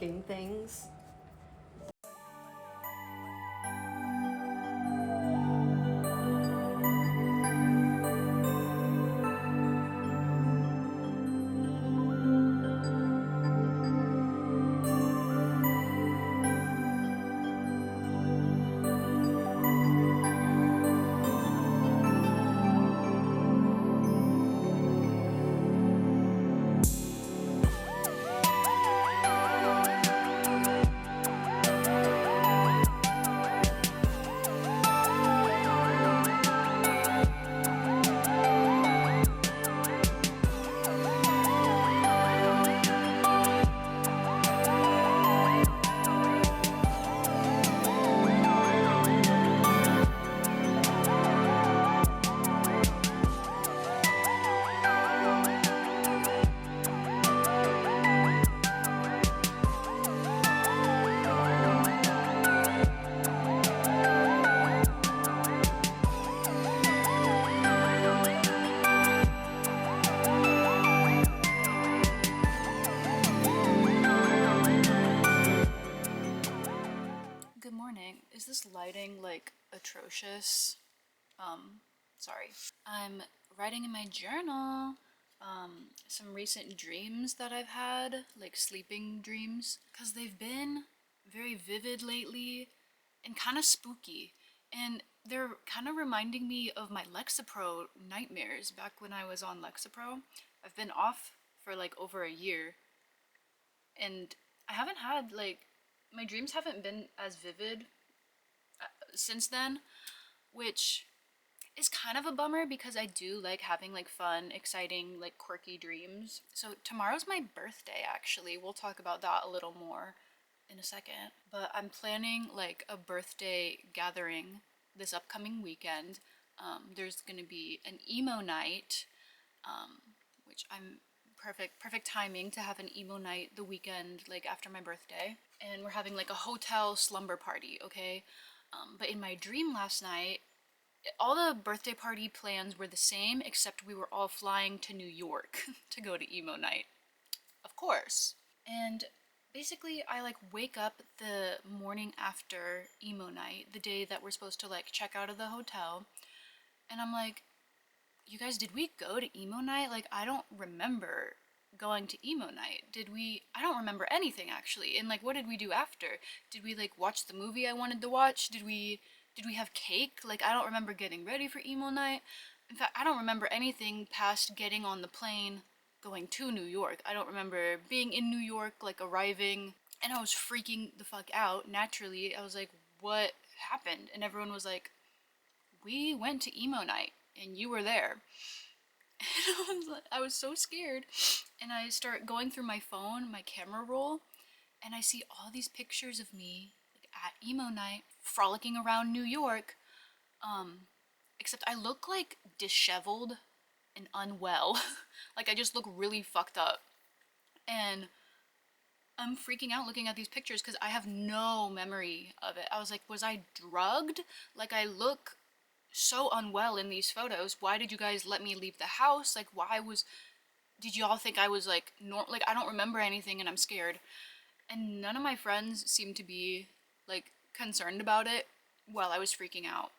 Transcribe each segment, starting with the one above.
looking things. Good morning. Is this lighting like atrocious? Sorry. I'm writing in my journal some recent dreams that I've had, like sleeping dreams, because they've been very vivid lately and kind of spooky. And they're kind of reminding me of my Lexapro nightmares back when I was on Lexapro. I've been off for like over a year, and I haven't had like my dreams haven't been as vivid since then, which is kind of a bummer because I do like having like fun, exciting, like quirky dreams. So tomorrow's my birthday actually. We'll talk about that a little more in a second. But I'm planning like a birthday gathering this upcoming weekend. There's gonna be an emo night, which I'm perfect timing to have an emo night the weekend like after my birthday. And we're having like a hotel slumber party, okay? But in my dream last night, all the birthday party plans were the same except we were all flying to New York to go to emo night, of course. And basically I like wake up the morning after emo night, the day that we're supposed to like check out of the hotel, and I'm like, you guys, did we go to emo night? Like, I don't remember going to emo night. Did we? I don't remember anything actually. And like, what did we do after? Did we like watch the movie I wanted to watch? Did we have cake? Like, I don't remember getting ready for emo night. In fact, I don't remember anything past getting on the plane going to New York. I don't remember being in New York, like arriving, and I was freaking the fuck out. Naturally, I was like, what happened? And everyone was like, we went to emo night and you were there. And I was so scared. And I start going through my phone, my camera roll, and I see all these pictures of me like, at emo night, frolicking around New York. Except I look like disheveled and unwell. Like I just look really fucked up. And I'm freaking out looking at these pictures because I have no memory of it. I was like, was I drugged? Like I look so unwell in these photos. Why did you guys let me leave the house? Like did y'all think I was like like I don't remember anything and I'm scared. And none of my friends seemed to be like concerned about it while I was freaking out.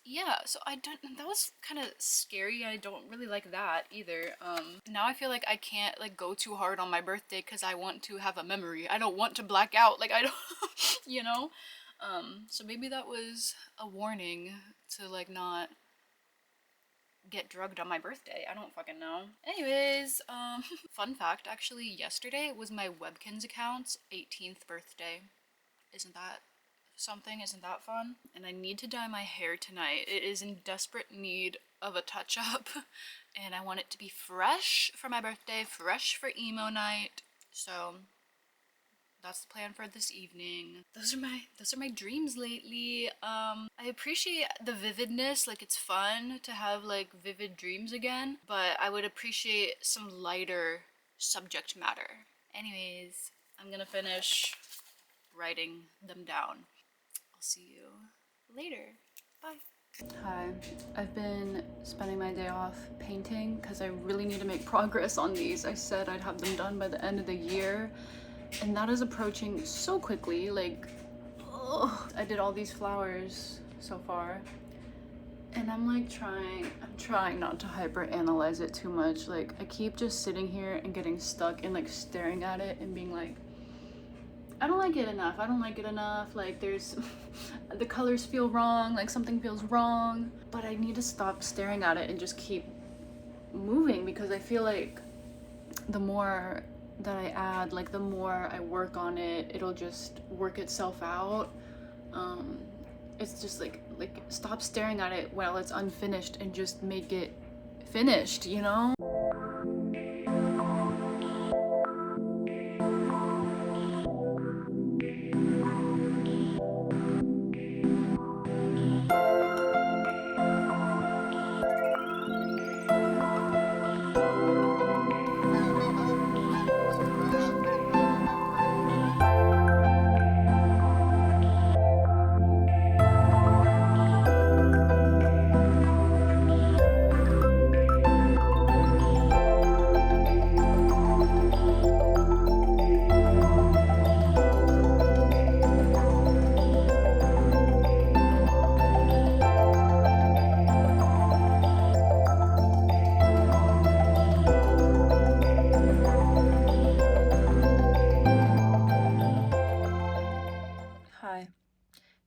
Yeah, so I don't, that was kind of scary. I don't really like that either. Now I feel like I can't like go too hard on my birthday because I want to have a memory. I don't want to black out. Like I don't, you know? So maybe that was a warning to like not get drugged on my birthday. I don't fucking know. Anyways, fun fact, actually yesterday was my Webkins account's 18th birthday. Isn't that something? Isn't that fun? And I need to dye my hair tonight. It is in desperate need of a touch up and I want it to be fresh for my birthday, fresh for emo night. So that's the plan for this evening. Those are my dreams lately. I appreciate the vividness, like it's fun to have like vivid dreams again, but I would appreciate some lighter subject matter. Anyways, I'm gonna finish writing them down. I'll see you later. Bye. Hi, I've been spending my day off painting because I really need to make progress on these. I said I'd have them done by the end of the year, and that is approaching so quickly. Like, ugh. I did all these flowers so far, and I'm like trying not to hyper analyze it too much. Like, I keep just sitting here and getting stuck and like staring at it and being like, I don't like it enough. I don't like it enough. Like, there's the colors feel wrong, like something feels wrong. But I need to stop staring at it and just keep moving, because I feel like the more that I add, like the more I work on it, it'll just work itself out. It's just like stop staring at it while it's unfinished and just make it finished, you know? Hi.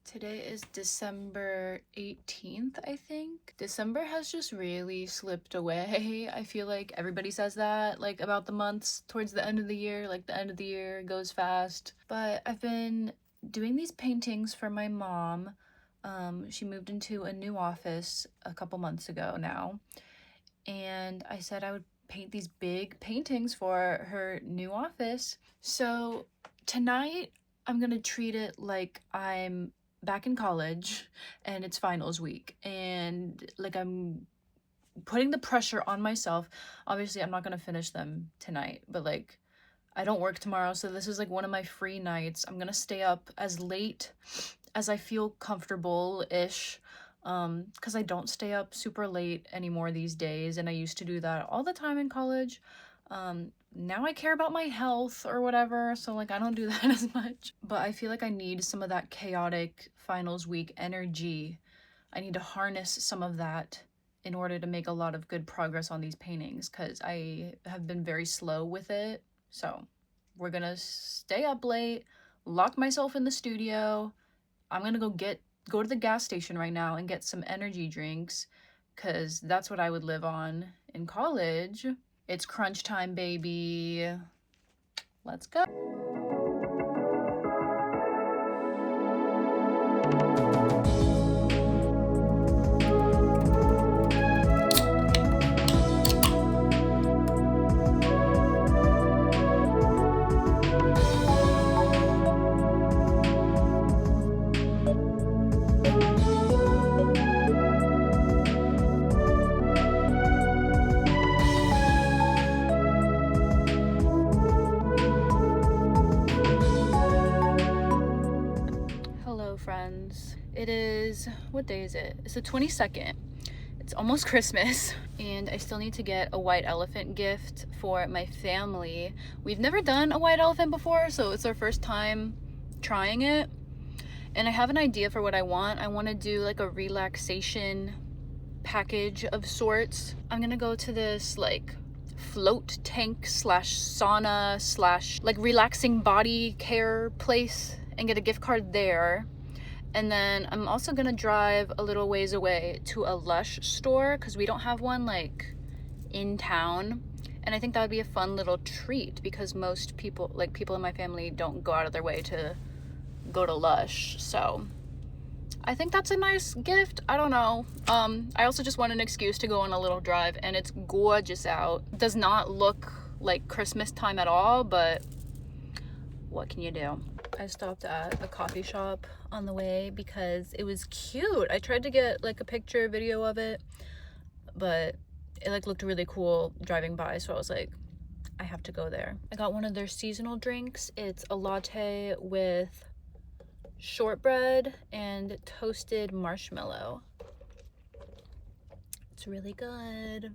Today is December 18th, I think. December has just really slipped away. I feel like everybody says that, like, about the months towards the end of the year. Like, the end of the year goes fast. But I've been doing these paintings for my mom. She moved into a new office a couple months ago now. And I said I would paint these big paintings for her new office. So tonight, I'm gonna treat it like I'm back in college and it's finals week, and like I'm putting the pressure on myself. Obviously, I'm not gonna finish them tonight, but like I don't work tomorrow, so this is like one of my free nights. I'm gonna stay up as late as I feel comfortable-ish, because I don't stay up super late anymore these days, and I used to do that all the time in college. Now I care about my health or whatever, so like I don't do that as much. But I feel like I need some of that chaotic finals week energy. I need to harness some of that in order to make a lot of good progress on these paintings, because I have been very slow with it. So we're gonna stay up late, lock myself in the studio. I'm gonna go to the gas station right now and get some energy drinks, because that's what I would live on in college. It's crunch time, baby. Let's go. Hello, friends. It is, what day is it? It's the 22nd. It's almost Christmas, and I still need to get a white elephant gift for my family. We've never done a white elephant before, so it's our first time trying it. And I have an idea for what I want. I want to do like a relaxation package of sorts. I'm gonna go to this like float tank slash sauna slash like relaxing body care place and get a gift card there. And then I'm also gonna drive a little ways away to a Lush store, because we don't have one like in town. And I think that would be a fun little treat, because most people, like people in my family, don't go out of their way to go to Lush. So I think that's a nice gift. I don't know. I also just want an excuse to go on a little drive, and it's gorgeous out. Does not look like Christmas time at all, but what can you do? I stopped at a coffee shop on the way because it was cute. I tried to get like a picture video of it, but it like looked really cool driving by, so I was like, I have to go there. I got one of their seasonal drinks. It's a latte with shortbread and toasted marshmallow. It's really good.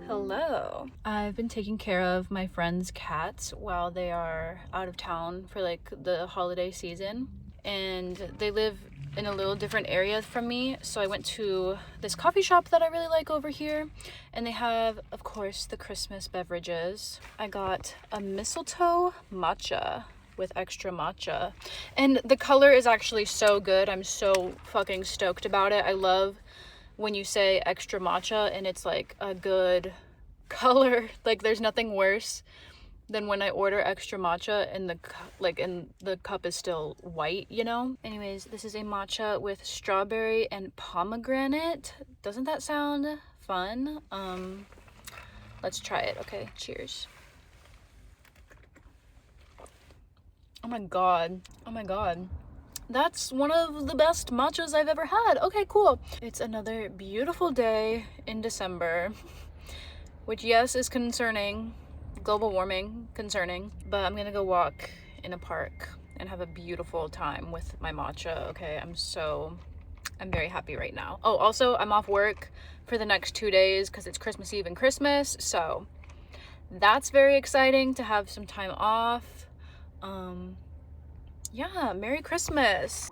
Hello. I've been taking care of my friends' cats while they are out of town for like the holiday season, and they live in a little different area from me, so I went to this coffee shop that I really like over here, and they have, of course, the Christmas beverages. I got a mistletoe matcha with extra matcha, and the color is actually so good. I'm so fucking stoked about it. I love when you say extra matcha and it's like a good color. Like there's nothing worse than when I order extra matcha and the cup is still white, you know? Anyways, this is a matcha with strawberry and pomegranate. Doesn't that sound fun? Let's try it. Okay, cheers. Oh my god. Oh my god. That's one of the best matchas I've ever had. Okay, cool. It's another beautiful day in December, which, yes, is concerning. Global warming, concerning. But I'm gonna go walk in a park and have a beautiful time with my matcha, okay? I'm very happy right now. Oh, also, I'm off work for the next 2 days because it's Christmas Eve and Christmas, so that's very exciting to have some time off. Yeah, Merry Christmas.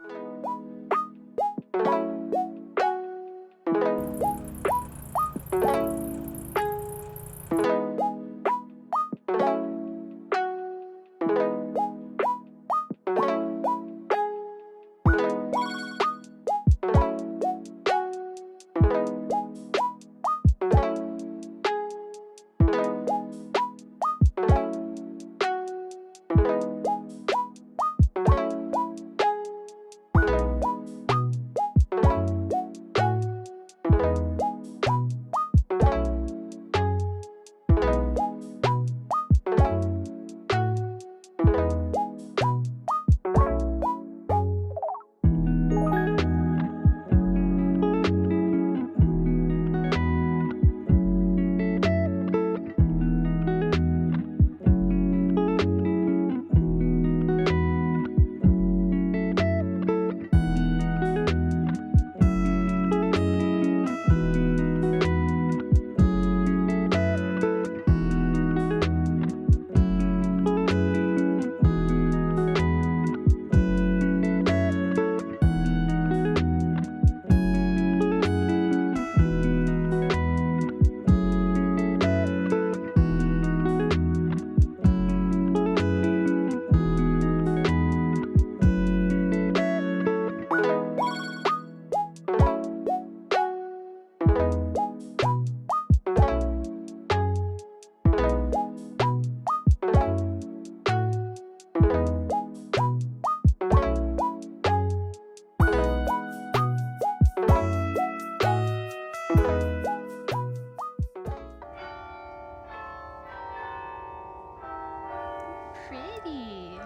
Pretty.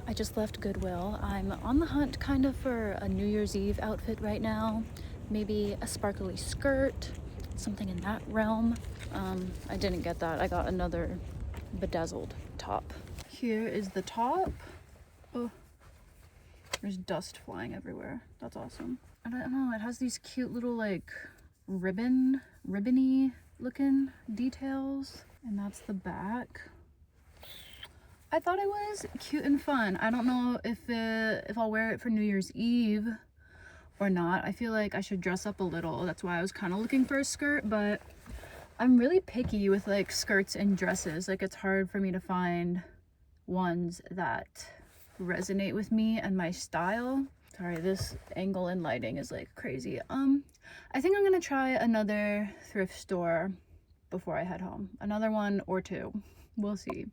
I just left Goodwill. I'm on the hunt kind of for a New Year's Eve outfit right now. Maybe a sparkly skirt, something in that realm. I didn't get that. I got another bedazzled top. Here is the top. Oh, there's dust flying everywhere. That's awesome. I don't know, it has these cute little like ribbony looking details. And that's the back. I thought it was cute and fun. I don't know if I'll wear it for New Year's Eve or not. I feel like I should dress up a little. That's why I was kind of looking for a skirt, but I'm really picky with like skirts and dresses. Like it's hard for me to find ones that resonate with me and my style. Sorry, this angle and lighting is like crazy. I think I'm gonna try another thrift store before I head home. Another one or two. We'll see.